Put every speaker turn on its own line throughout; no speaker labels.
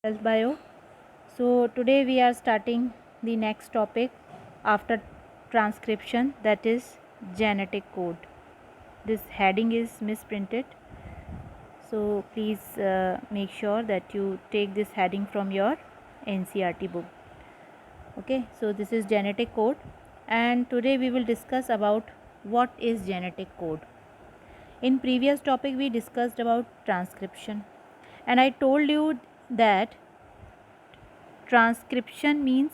Health Bio. So today we are starting the next topic after transcription, that is genetic code. This heading is misprinted, so please make sure that you take this heading from your NCERT book. Okay, so this is genetic code, and today we will discuss about what is genetic code. In previous topic we discussed about transcription, and I told you that transcription means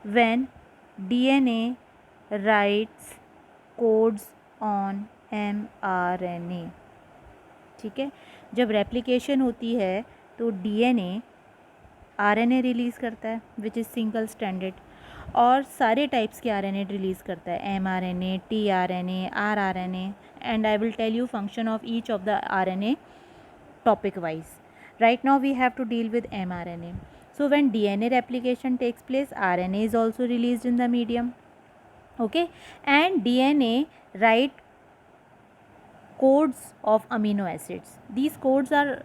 when DNA writes codes on mRNA. ठीक है, जब replication होती है तो DNA RNA release करता है which is single stranded, और सारे टाइप्स के RNA रिलीज़ करता है, mRNA, tRNA, rRNA, and I will tell you function of each of the RNA topic wise. Right now we have to deal with mRNA. So when DNA replication takes place, RNA is also released in the medium. Okay, and DNA write codes of amino acids. These codes are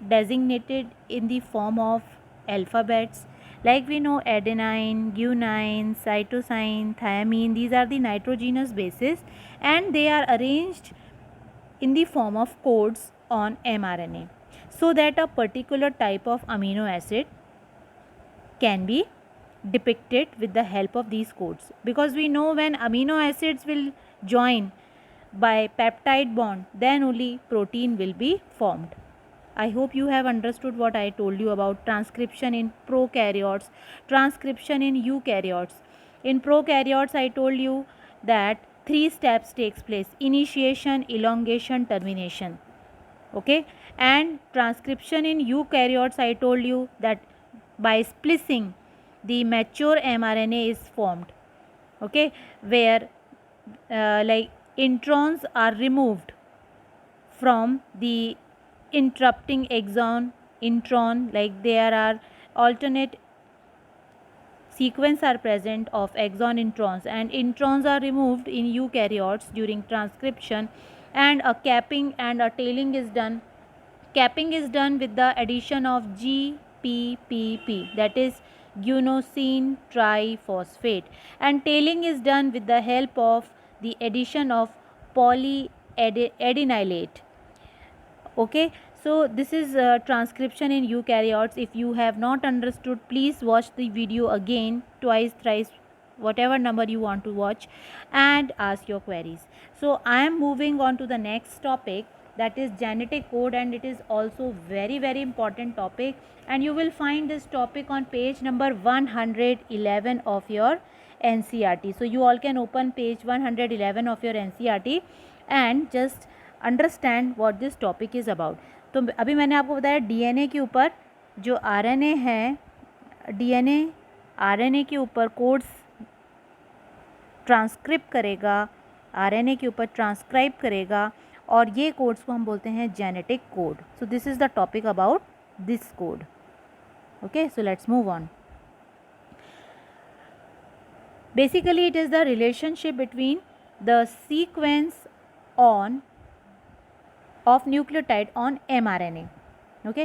designated in the form of alphabets. Like we know adenine, guanine, cytosine, thymine, these are the nitrogenous bases, and they are arranged in the form of codes on mRNA, so that a particular type of amino acid can be depicted with the help of these codes, because we know when amino acids will join by peptide bond, then only protein will be formed. I hope you have understood what I told you about transcription in prokaryotes, transcription in eukaryotes. In prokaryotes I told you that 3 steps takes place: initiation, elongation, termination. Okay, and transcription in eukaryotes I told you that by splicing the mature mRNA is formed. Okay, where like introns are removed from the interrupting exon intron, like there are alternate sequence are present of exon introns, and introns are removed in eukaryotes during transcription, and a capping and a tailing is done. Capping is done with the addition of GPPP, that is guanosine triphosphate, and tailing is done with the help of the addition of polyadenylate. Okay, so this is transcription in eukaryotes. If you have not understood, please watch the video again, twice, thrice, whatever number you want to watch, and ask your queries. So I am moving on to the next topic, that is genetic code, and it is also very important topic, and you will find this topic on page number 111 of your NCERT. So you all can open page 111 of your NCERT and just understand what this topic is about. तो अभी मैंने आपको बताया DNA के ऊपर जो RNA है, DNA RNA के ऊपर कोड्स ट्रांसक्रिप्ट करेगा, आरएनए के ऊपर ट्रांसक्राइब करेगा, और ये कोड्स को हम बोलते हैं genetic code. So this is the topic about this code. Okay, so let's move on. Basically it is the relationship between the sequence of nucleotide on mRNA, okay,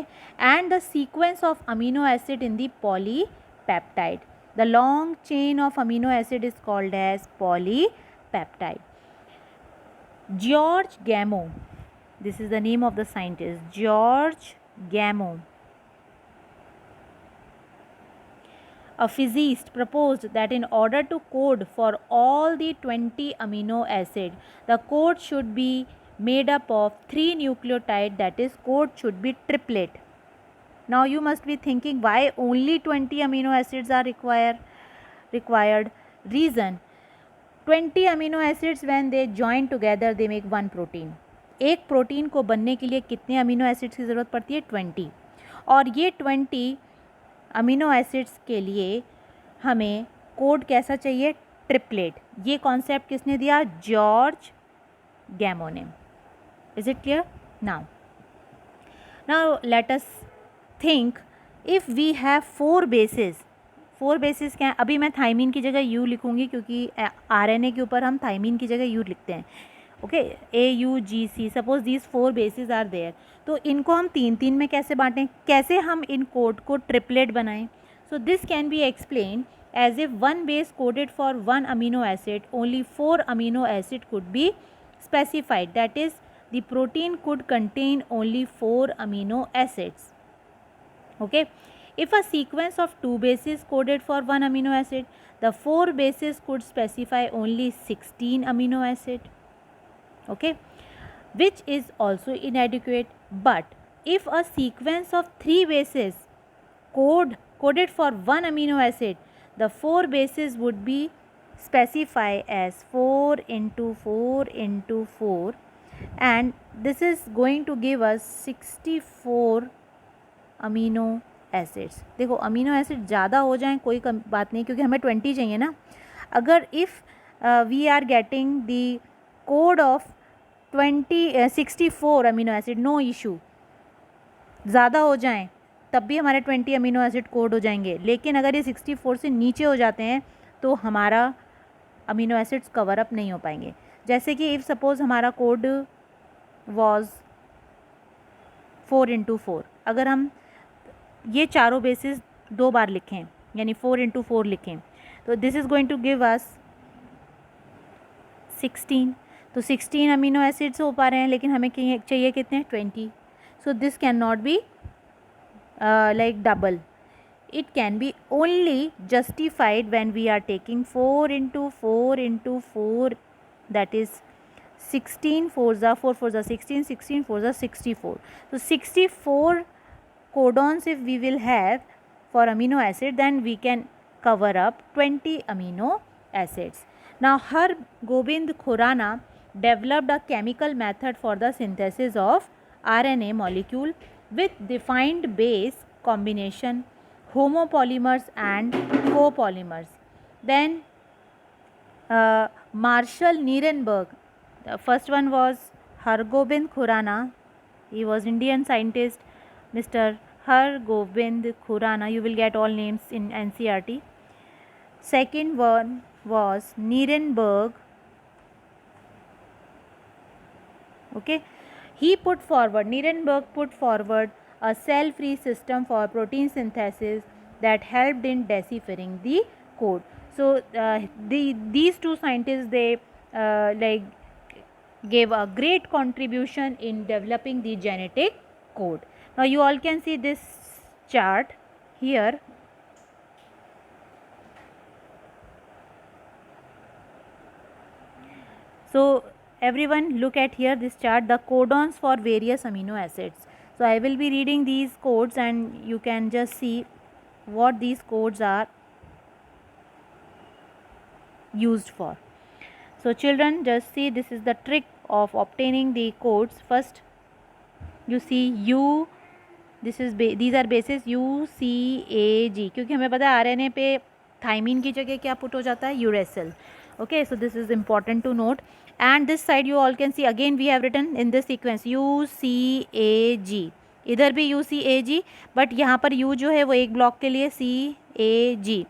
and the sequence of amino acid in the polypeptide. The long chain of amino acid is called as polypeptide. George Gamow, this is the name of the scientist, George Gamow, a physicist, proposed that in order to code for all the 20 amino acid, the code should be made up of 3 nucleotide, that is code should be triplet. Now you must be thinking, why only 20 amino acids are required? Reason, 20 amino acids when they join together they make one protein. एक protein को बनने के लिए कितने amino acids की ज़रूरत पड़ती है? 20. और ये 20 अमीनो एसिड्स के लिए हमें कोड कैसा चाहिए? ट्रिपलेट. ये कॉन्सेप्ट किसने दिया? जॉर्ज गैमो ने. Is it clear? Now let us think, if we have 4 bases. 4 bases क्या है? अभी मैं थाइमिन की जगह यू लिखूँगी क्योंकि आरएनए के ऊपर हम थाइमिन की जगह यू लिखते हैं. Okay, AUGC, suppose these 4 bases are there, तो इनको हम 3-3 में कैसे बांटें, कैसे हम इन कोड को ट्रिपलेट बनाएं. So this can be explain as if one base coded for one amino acid, only 4 amino acid could be specified, that is the protein could contain only 4 amino acids. Okay, if a sequence of 2 bases coded for one amino acid, the 4 bases could specify only 16 amino acid. Okay, which is also inadequate. But if a sequence of 3 bases coded for one amino acid, the 4 bases would be specified as 4 into 4 into 4, and this is going to give us 64 amino acids. देखो amino acid ज़्यादा हो जाएं कोई बात नहीं, क्योंकि हमें 20 चाहिए ना. अगर if we are getting the code of 64 amino acid, no issue. ज़्यादा हो जाएं तब भी हमारे 20 अमीनो एसिड कोड हो जाएंगे, लेकिन अगर ये 64 से नीचे हो जाते हैं तो हमारा अमीनो एसिड्स कवर अप नहीं हो पाएंगे. जैसे कि इफ़ सपोज़ हमारा कोड वॉज 4 into 4, अगर हम ये चारों बेसिस 2 बार लिखें, यानी 4 into 4 लिखें, तो this is going to give us 16. तो 16 अमीनो एसिड्स हो पा रहे हैं, लेकिन हमें चाहिए कितने, 20. So this can not be like double. It can be only justified when we are taking 4 into 4 into 4, that is 16 4s are 4 4s are 16, 16 4s are 64. So 64 codons if we will have for amino acid, then we can cover up 20 amino acids. Now Har Gobind Khurana developed a chemical method for the synthesis of RNA molecule with defined base combination, homopolymers and copolymers. Then Marshall Nirenberg, the first one was Hargobind Khurana, he was Indian scientist, Mr. Hargobind Khurana, you will get all names in NCERT. Second one was Nirenberg. Okay, Nirenberg put forward a cell-free system for protein synthesis that helped in deciphering the code. So these two scientists, they gave a great contribution in developing the genetic code. Now you all can see this chart here. So everyone look at here this chart, the codons for various amino acids. So I will be reading these codes and you can just see what these codes are used for. So children, just see, this is the trick of obtaining the codes. First you see U, these are bases UCAG, क्योंकि हमें पता है RNA पे thymine की जगह क्या put हो जाता है, uracil. Okay, so this is important to note. And this side you all can see, again we have written in this sequence UCAG, इधर भी UCAG, but यहाँ पर U जो है वो एक ब्लॉक के लिए CAG,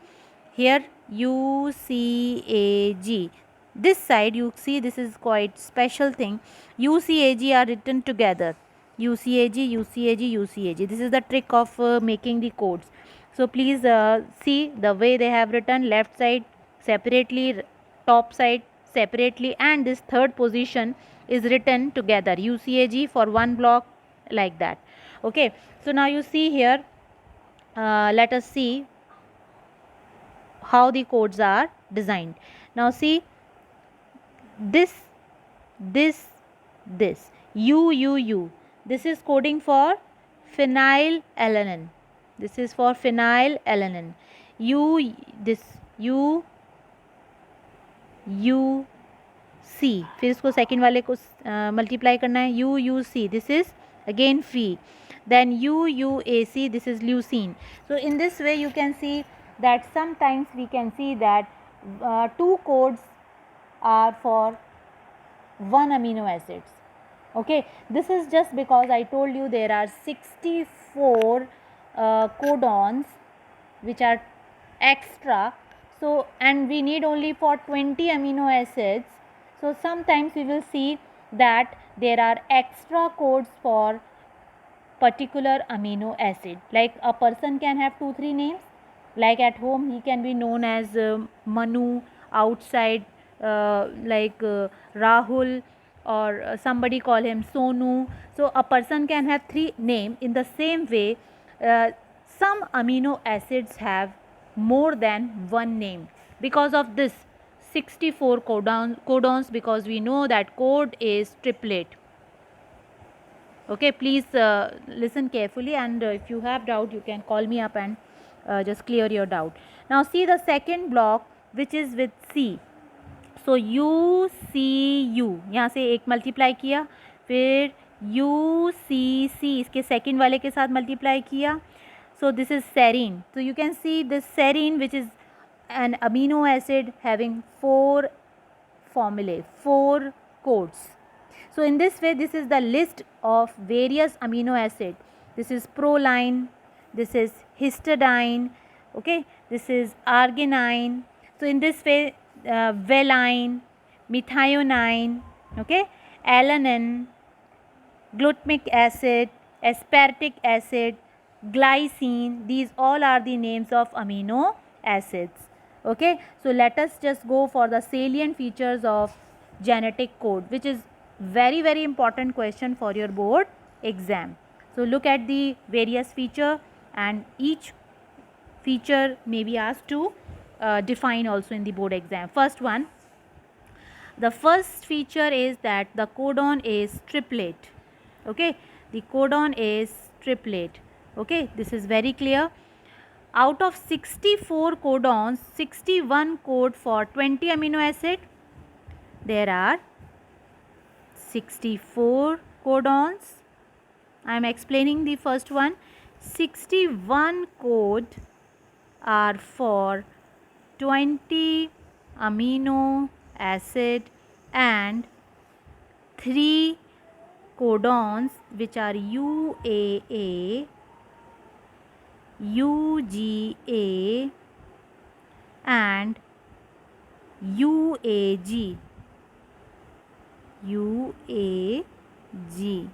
here UCAG. This side you see, this is quite special thing, UCAG are written together, UCAG, UCAG, UCAG. This is the trick of making the codes. So please see the way they have written, left side separately, top side separately, and this third position is written together, UCAG for one block, like that. Okay, so now you see here, let us see how the codes are designed. Now see this UUU, this is coding for phenylalanine, this is for phenylalanine. This UC, फिर इसको second वाले को multiply करना है, UUC, this is again phe. Then UUAC, this is leucine. So in this way you can see that sometimes we can see that 2 codes are for one amino acids. Okay, this is just because I told you there are 64 codons which are extra. So and we need only for 20 amino acids, So sometimes we will see that there are extra codes for particular amino acid. Like a person can have 2-3 names. Like at home he can be known as Manu, outside Rahul, or somebody call him Sonu. So a person can have 3 names. In the same way, uh, some amino acids have more than one name. Because of this 64 codons, because we know that code is triplet. Okay, please listen carefully, and if you have doubt you can call me up and just clear your doubt. Now see the second block, which is with C. So you see you यहाँ से एक multiply किया, फिर you see सी इसके second वाले के साथ multiply किया. So this is serine. So you can see this serine which is an amino acid having 4 formulae, 4 codes. So in this way, this is the list of various amino acid. This is proline, this is histidine, okay, this is arginine. So in this way, valine, methionine, okay, alanine, glutamic acid, aspartic acid, glycine, these all are the names of amino acids. Okay, so let us just go for the salient features of genetic code, which is very important question for your board exam. So look at the various feature, and each feature may be asked to define also in the board exam. First one, the first feature is that the codon is triplet. Okay, the codon is triplet. Okay, this is very clear. Out of 64 codons, 61 code for 20 amino acid. There are 64 codons. I am explaining the first one. 61 code are for 20 amino acid, and 3 codons which are UAA, UGA and UAG.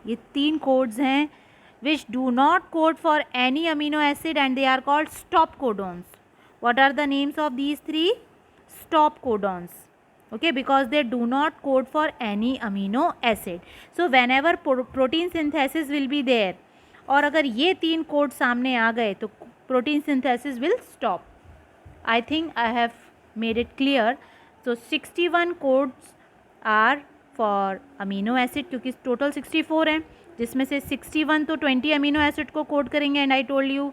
ये 3 codes हैं which do not code for any amino acid, and they are called stop codons. What are the names of these 3? Stop codons. Okay, because they do not code for any amino acid. So whenever protein synthesis will be there, और अगर ये 3 code सामने आ गए तो protein synthesis will stop. I think I have made it clear. So 61 codes are for amino acid, क्योंकि total 64 हैं, जिसमें से 61 तो 20 अमीनो एसिड को कोड करेंगे. And I told you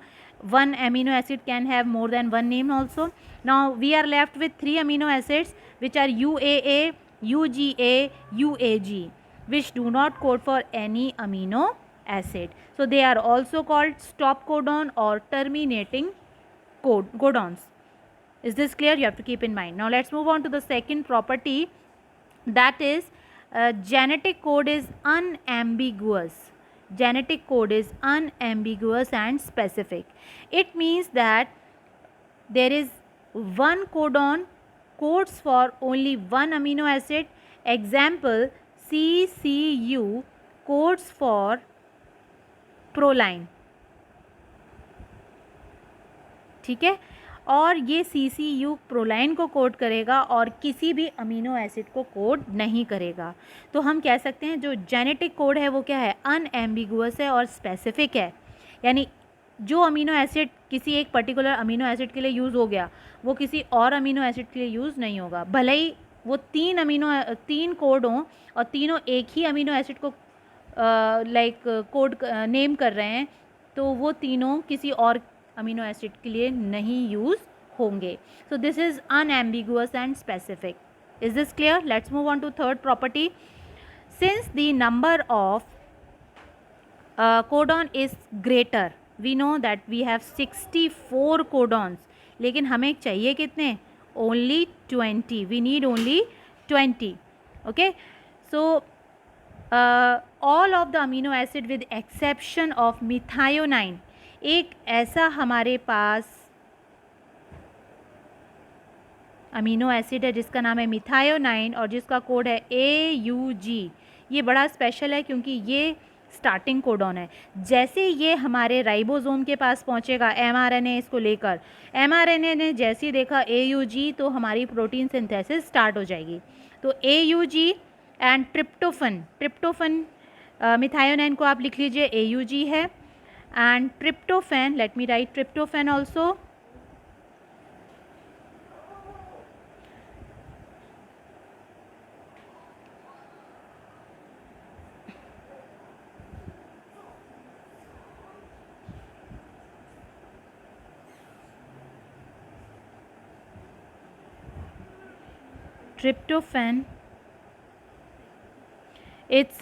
one amino acid can have more than one name also. Now we are left with 3 amino acids which are UAA, UGA, UAG, which do not code for any amino acid. So they are also called stop codon or terminating codons. Is this clear? You have to keep in mind. Now let's move on to the second property, that is genetic code is unambiguous. Genetic code is unambiguous and specific. It means that there is one codon codes for only one amino acid. Example, CCU codes for proline. ठीक है, और ये CCU proline को code करेगा और किसी भी amino acid को कोड नहीं करेगा. तो हम कह सकते हैं जो जेनेटिक कोड है वो क्या है, अनएम्बिगुअस है और स्पेसिफिक है. यानी जो अमीनो एसिड किसी एक पर्टिकुलर अमीनो एसिड के लिए यूज़ हो गया वो किसी और अमीनो एसिड के लिए यूज़ नहीं होगा. भले ही वो 3 कोड हों और तीनों एक ही अमीनो एसिड को कोड नेम कर रहे हैं, तो वो तीनों किसी और अमीनो एसिड के लिए नहीं यूज़ होंगे. So this is unambiguous and specific. Is this clear? Let's move on to third property. Since the number of codon is greater, we know that we have 64 codons, लेकिन हमें चाहिए कितने? Only 20. We need only 20. Okay, so all of the amino acid with exception of methionine, एक ऐसा हमारे पास amino acid है जिसका नाम है मिथायोनाइन और जिसका कोड है AUG। ये बड़ा स्पेशल है क्योंकि ये स्टार्टिंग कोडॉन है। जैसे ये हमारे राइबोसोम के पास पहुंचेगा mRNA इसको लेकर, mRNA ने जैसे ही देखा AUG तो हमारी प्रोटीन सिंथेसिस स्टार्ट हो जाएगी। तो AUG एंड ट्रिप्टोफन मिथायोनाइन को आप लिख लीजिए AUG है, and tryptophan, let me right tryptophan also, tryptophan, its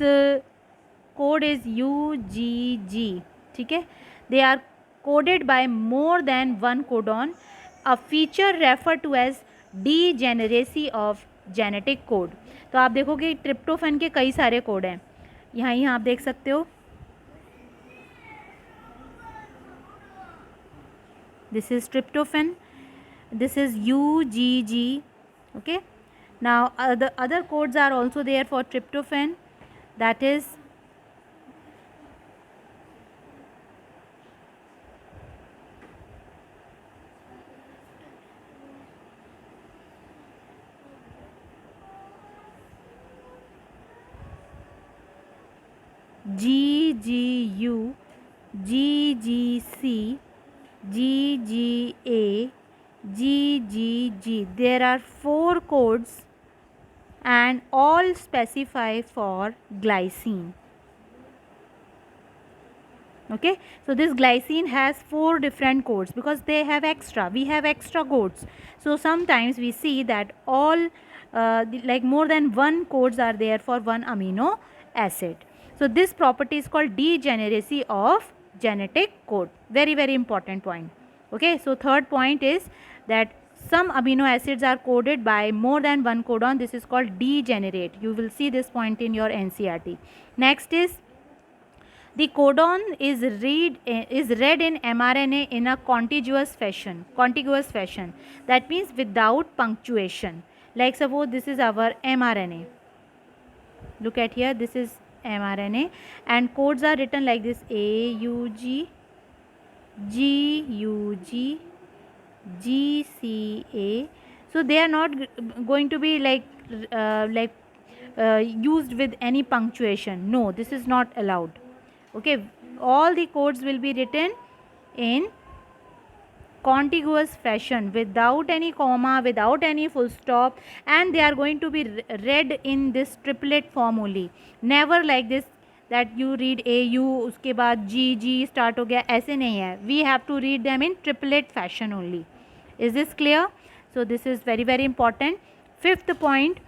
code is UGG, ठीक है। they are coded by more than one codon, a feature referred to as degeneracy of genetic code। तो आप देखोगे ट्रिप्टोफैन के कई सारे code हैं, यहाँ आप देख सकते हो, this is tryptophan, this is UGG, okay। now the other codes are also there for tryptophan, that is GGU, GGC, GGA, GGG. There are 4 codes and all specify for glycine. Okay, so this glycine has 4 different codes because we have extra codes. So sometimes we see that all like more than one codes are there for one amino acid. So this property is called degeneracy of genetic code. Very important point. Okay, so third point is that some amino acids are coded by more than one codon. This is called degenerate. You will see this point in your NCERT. Next is the codon is read in mRNA in a contiguous fashion. That means without punctuation. Like suppose this is our mRNA. Look at here, this is mRNA and codes are written like this: AUG, GUG, GCA. So they are not going to be like used with any punctuation. No, this is not allowed. Okay, all the codes will be written in contiguous fashion without any comma, without any full stop, and they are going to be read in this triplet form only. Never like this that you read AU उसके बाद GG start हो गया, ऐसे नहीं है. We have to read them in triplet fashion only. Is this clear? So this is very important. Fifth point,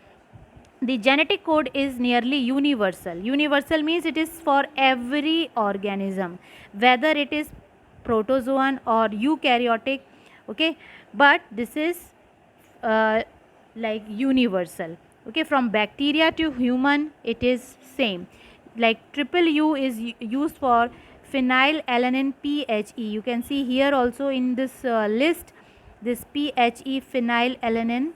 the genetic code is nearly universal. Universal means it is for every organism, whether it is protozoan or eukaryotic. Okay, but this is like universal. Okay, from bacteria to human it is same. Like triple U is used for phenylalanine PHE. You can see here also in this list this PHE, phenylalanine.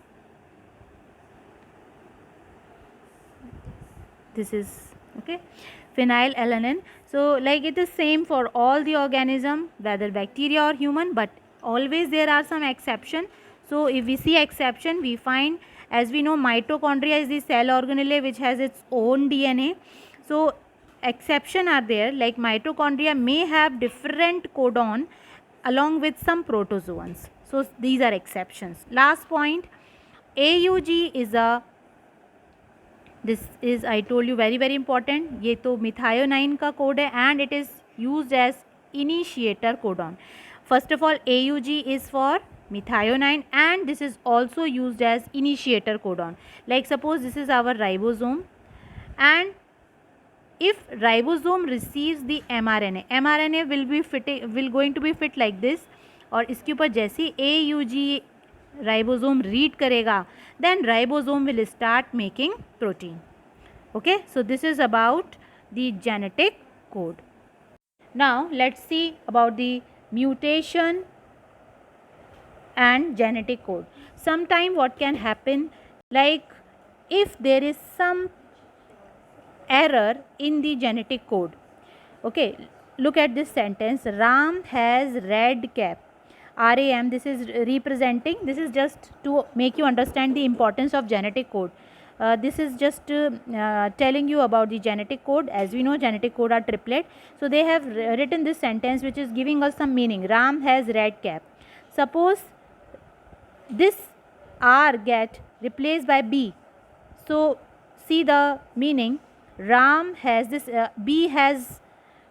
This is okay, phenylalanine. So like it is same for all the organism, whether bacteria or human, but always there are some exception. So if we see exception, we find, as we know, mitochondria is the cell organelle which has its own DNA. So exception are there, like mitochondria may have different codon along with some protozoans. So these are exceptions. Last point, AUG is a, this is I told you very important. ये तो methionine का code है and it is used as initiator codon. First of all, AUG is for methionine and this is also used as initiator codon. Like suppose this is our ribosome, and if ribosome receives the mRNA will going to be fit like this, और इसके ऊपर जैसे AUG ribosome read करेगा, then ribosome will start making protein. Okay, so this is about the genetic code. Now let's see about the mutation and genetic code. Sometime what can happen, like if there is some error in the genetic code. Okay, look at this sentence. Ram has red cap. RAM, this is representing, this is just to make you understand the importance of genetic code. This is just telling you about the genetic code. As we know, genetic code are triplet. So they have written this sentence which is giving us some meaning. Ram has red cap. Suppose this R get replaced by B. So see the meaning. Ram has this, B has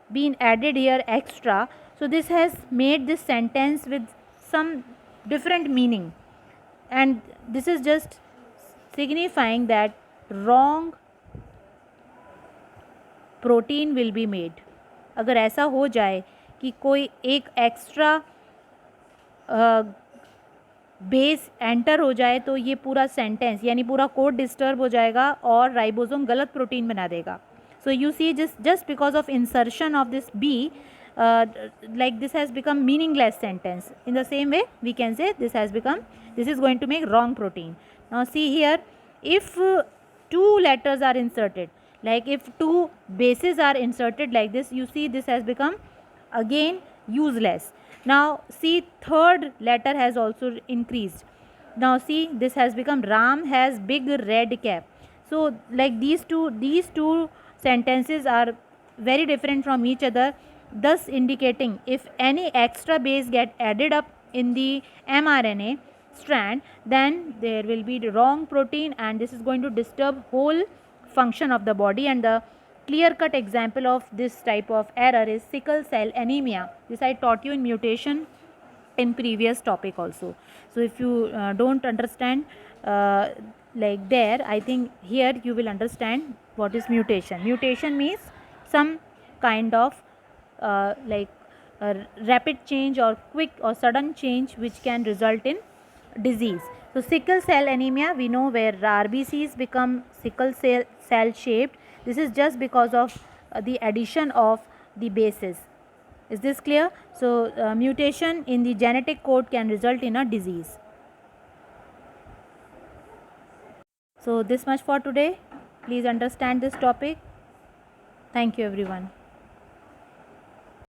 been added here extra. So this has made this sentence with some different meaning, and this is just signifying that wrong protein will be made. अगर ऐसा हो जाए कि कोई एक extra base enter हो जाए तो ये पूरा सेंटेंस यानी पूरा कोड डिस्टर्ब हो जाएगा और राइबोसोम गलत प्रोटीन बना देगा. So you see, just because of insertion of this B, like this has become meaningless sentence. In the same way, we can say this is going to make wrong protein. Now see here, if two letters are inserted, like if two bases are inserted like this, you see this has become again useless. Now see, third letter has also increased. Now see, this has become Ram has big red cap. So like these two sentences are very different from each other, thus indicating if any extra base get added up in the mRNA strand, then there will be the wrong protein, and this is going to disturb whole function of the body. And the clear cut example of this type of error is sickle cell anemia. This I taught you in mutation in previous topic also. So if you don't understand like there, I think here you will understand what is mutation. Mutation means some kind of like rapid change or quick or sudden change which can result in disease. So sickle cell anemia, we know where RBCs become sickle cell shaped. This is just because of the addition of the bases. Is this clear? So mutation in the genetic code can result in a disease. So this much for today. Please understand this topic. Thank you everyone.